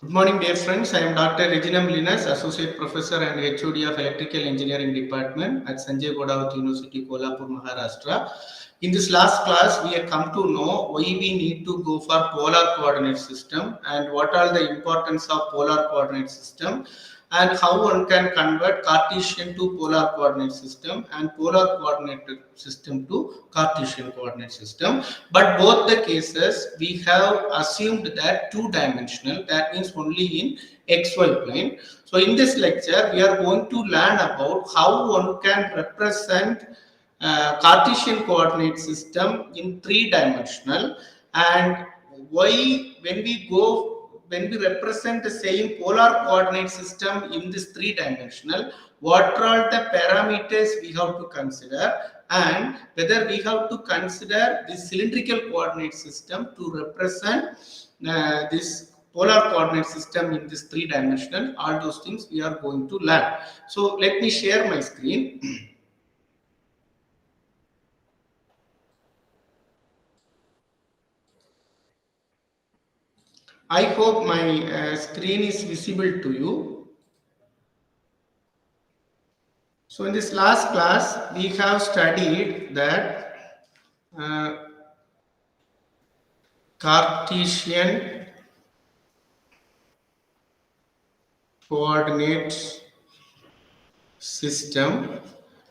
Good morning, dear friends. I am Dr. Linus, Associate Professor and HOD of Electrical Engineering Department at Sanjay Godawat University, Kolhapur, Maharashtra. In this last class, we have come to know why we need to go for polar coordinate system and what are the importance of polar coordinate system and how one can convert Cartesian to polar coordinate system and polar coordinate system to Cartesian coordinate system. But both the cases we have assumed that two-dimensional, that means only in XY plane. So in this lecture, we are going to learn about how one can represent Cartesian coordinate system in three-dimensional and why when we represent the same polar coordinate system in this three-dimensional, what are the parameters we have to consider and whether we have to consider the cylindrical coordinate system to represent this polar coordinate system in this three-dimensional. All those things we are going to learn. So let me share my screen. I hope my screen is visible to you. So in this last class, we have studied that Cartesian coordinate system.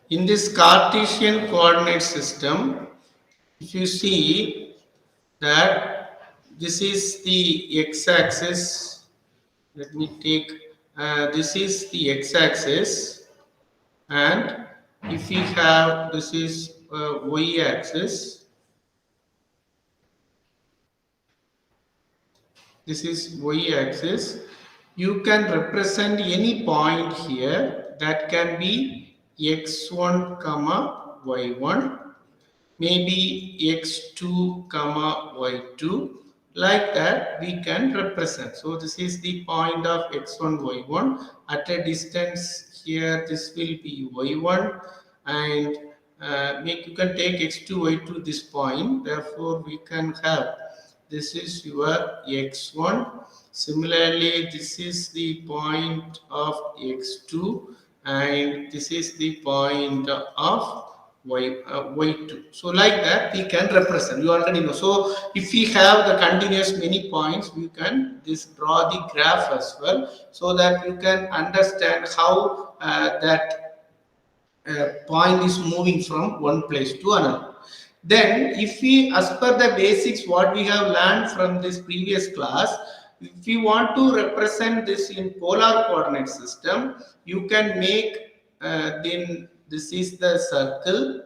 In this Cartesian coordinate system, if you see that this is the x-axis, let me take this is the x-axis, and if we have this is y-axis, this is y-axis. You can represent any point here that can be x1 comma y1, maybe x2 comma y2, like that we can represent. So this is the point of x1 y1 at a distance here. This will be y1 and you can take x2 y2 this point. Therefore we can have this is your x1. Similarly, this is the point of x2 and this is the point of y2. So like that we can represent. You already know. So if we have the continuous many points, we can just draw the graph as well, so that you can understand how that point is moving from one place to another. Then if we, as per the basics what we have learned from this previous class, if we want to represent this in polar coordinate system, you can make then this is the circle,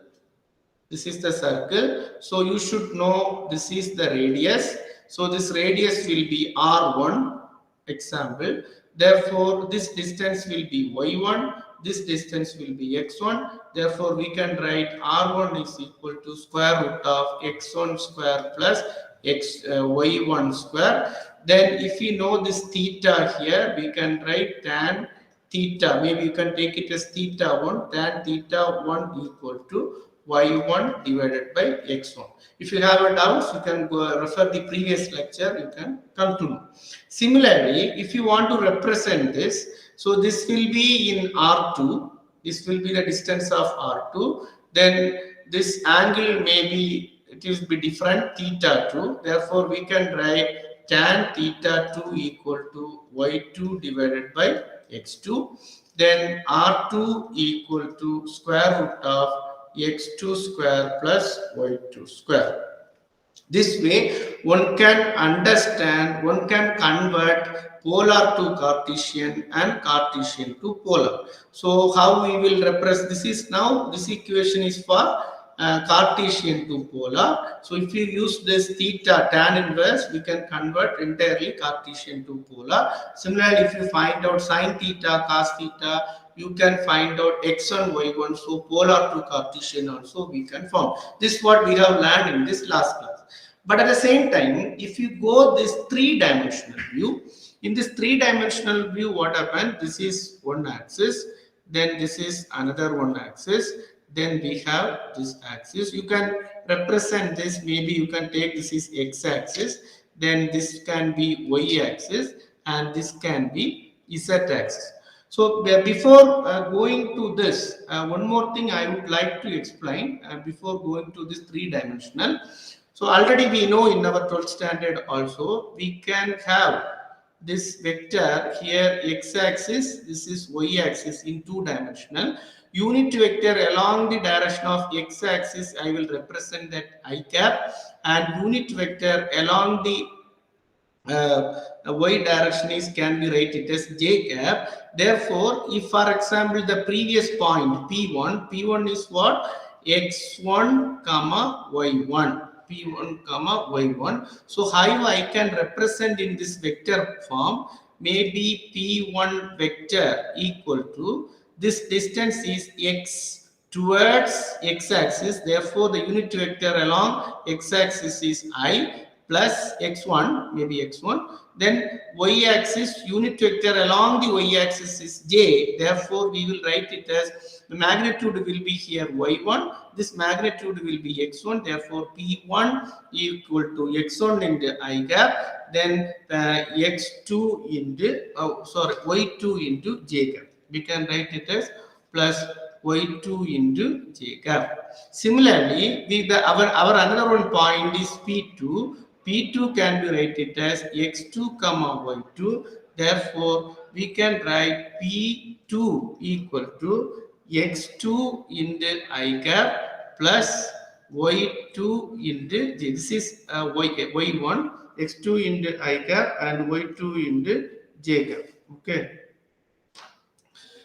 this is the circle. So you should know this is the radius. So this radius will be r1 example. Therefore this distance will be y1, this distance will be x1. Therefore we can write r1 is equal to square root of x1 square plus y1 square. Then if we know this theta here, we can write tan theta. Maybe you can take it as theta 1, tan theta 1 equal to y1 divided by x1. If you have a doubt, you can go refer the previous lecture, you can come to know. Similarly, if you want to represent this, so this will be in R2, this will be the distance of R2, then this angle may be, it will be different, theta 2, therefore we can write tan theta 2 equal to y2 divided by x2, then R2 equal to square root of x2 square plus y2 square. This way, one can understand, one can convert polar to Cartesian and Cartesian to polar. So, how we will represent this is now, this equation is for Cartesian to polar. So, if you use this theta tan inverse, we can convert entirely Cartesian to polar. Similarly, if you find out sine theta, cos theta, you can find out x1, y1. So, polar to Cartesian also we can form. This is what we have learned in this last class. But at the same time, if you go this three-dimensional view, in this three-dimensional view, what happened? This is one axis, then this is another one axis, then we have this axis. You can represent this, maybe you can take this is x-axis, then this can be y-axis, and this can be z-axis. So before going to this, one more thing I would like to explain before going to this three-dimensional. So already we know in our 12th standard also we can have this vector here x-axis, this is y-axis in two-dimensional. Unit vector along the direction of x-axis I will represent that I cap, and unit vector along the y direction is can be written as j cap. Therefore, if for example the previous point p1 is what, x1 comma y1, p1 comma y1. So how I can represent in this vector form, maybe p1 vector equal to this distance is x towards x-axis. Therefore, the unit vector along x-axis is I plus x1, maybe x1. Then y-axis, unit vector along the y-axis is j. Therefore, we will write it as the magnitude will be here y1. This magnitude will be x1. Therefore, p1 equal to x1 into I gap. Then x2 into y2 into j gap. We can write it as plus y2 into j gap. Similarly, our another one point is p2. P2 can be written as x2 comma y2. Therefore, we can write p2 equal to x2 into I gap plus y2 into j. This is y1, x2 into I gap and y2 into j gap. Okay.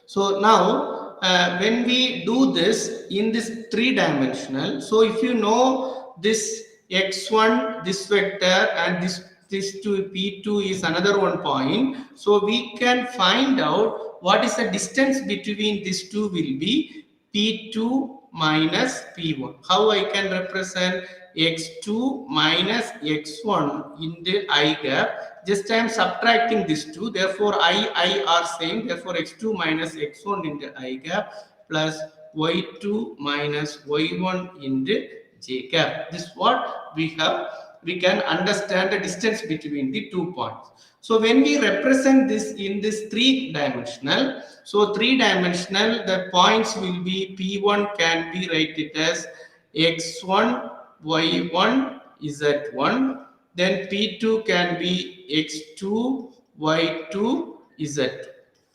So now, when we do this in this three-dimensional, so if you know this x1, this vector, and this two p2 is another one point, so we can find out what is the distance between these two will be p2 minus p1. How I can represent x2 minus x1 in the I gap? Just I am subtracting these two. Therefore, I are same. Therefore, x2 minus x1 in the I gap plus y2 minus y1 in the j gap. This is what we have. We can understand the distance between the 2 points. So when we represent this in this three-dimensional, so three-dimensional, the points will be p1 can be written as x1, y1, z1. Then p2 can be x2, y2, z2.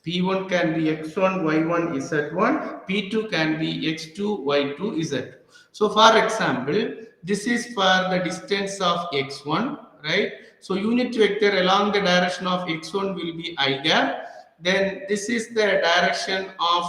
P1 can be x1, y1, z1. P2 can be x2, y2, z2. So for example, this is for the distance of x1, right? So unit vector along the direction of x1 will be I gap. Then this is the direction of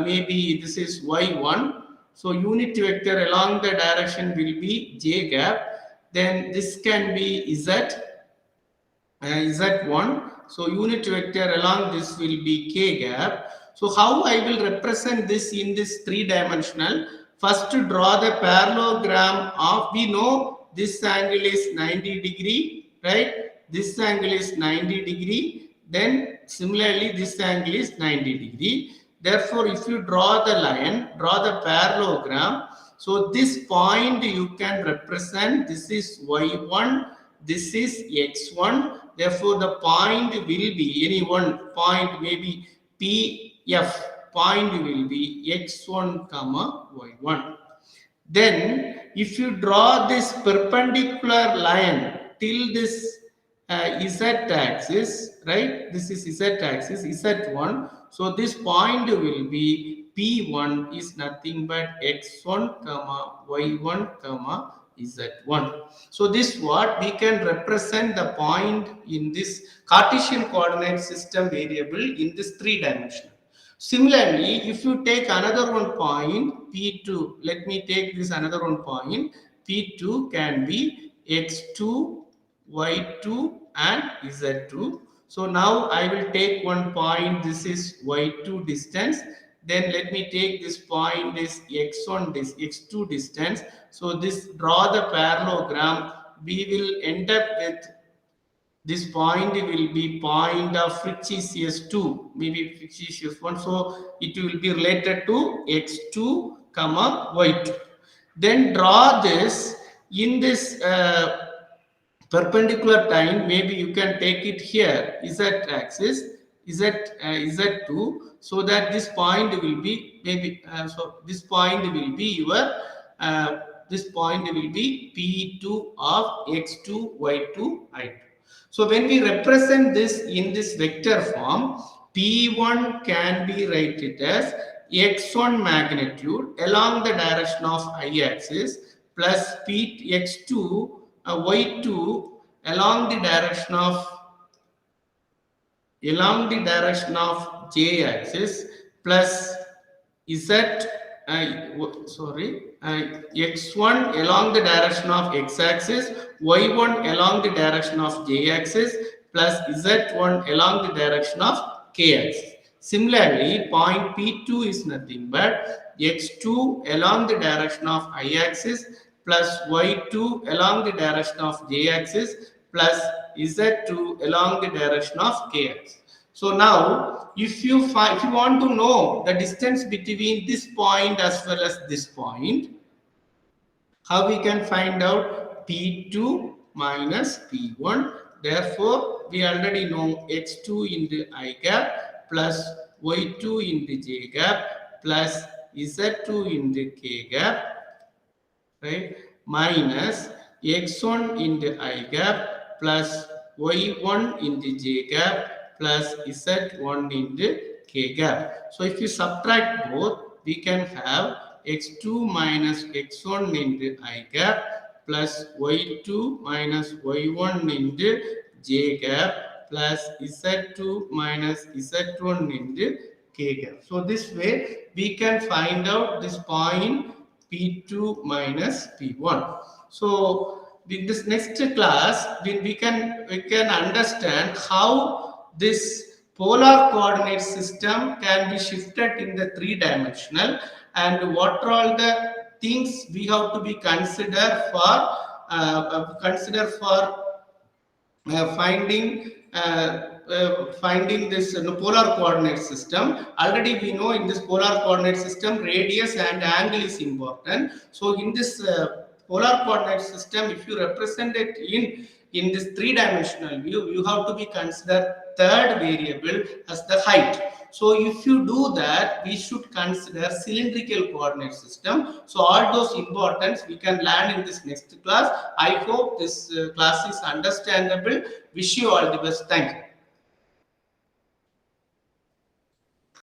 maybe this is y1. So unit vector along the direction will be j gap. Then this can be z1. So unit vector along this will be k gap. So how I will represent this in this three-dimensional? First, to draw the parallelogram of, we know this angle is 90 degree, right? This angle is 90 degree. Then similarly, this angle is 90 degree. Therefore, if you draw the line, draw the parallelogram. So this point you can represent, this is y1, this is x1. Therefore, the point will be any one point, maybe pf point will be x1 comma y1. Then if you draw this perpendicular line till this z-axis, right? This is z-axis, z1. So this point will be p1 is nothing but x1 comma y1 comma z1. So this what we can represent the point in this Cartesian coordinate system variable in this three-dimensional. Similarly, if you take another one point p2, let me take this another one point, p2 can be x2, y2 and z2. So now I will take one point, this is y2 distance. Then let me take this point, this x1, this x2 distance. So this draw the parallelogram, we will end up with this point will be point of fictitious 2, maybe fictitious 1. So it will be related to x2 comma y2. Then draw this in this perpendicular time, maybe you can take it here, z axis, z2, so that this point will be maybe, so this point will be your, uh, this point will be P2 of x2, y2, I2. So when we represent this in this vector form, P1 can be written as x1 magnitude along the direction of I-axis plus Px2 y2 along the direction of j-axis plus z x1 along the direction of x-axis, y1 along the direction of j-axis plus z1 along the direction of k-axis. Similarly, point P2 is nothing but x2 along the direction of y-axis plus y2 along the direction of j-axis plus z2 along the direction of k-axis. So now, if you want to know the distance between this point as well as this point, how we can find out P2 minus P1? Therefore, we already know x2 into I gap plus y2 into j gap plus z2 into k gap, right, minus x1 into I gap plus y1 into j gap plus z1 into k gap. So if you subtract both, we can have x2 minus x1 into I gap plus y2 minus y1 into j gap plus z2 minus z1 into k gap. So this way we can find out this point P2 minus P1. So in this next class, we can understand how this polar coordinate system can be shifted in the three-dimensional, and what are all the things we have to be consider for finding this polar coordinate system. Already we know in this polar coordinate system radius and angle is important. So in this polar coordinate system, if you represent it in this three-dimensional view, you have to be consider third variable as the height. So if you do that, we should consider cylindrical coordinate system. So all those importance we can learn in this next class. I hope this class is understandable. Wish you all the best. Thank you.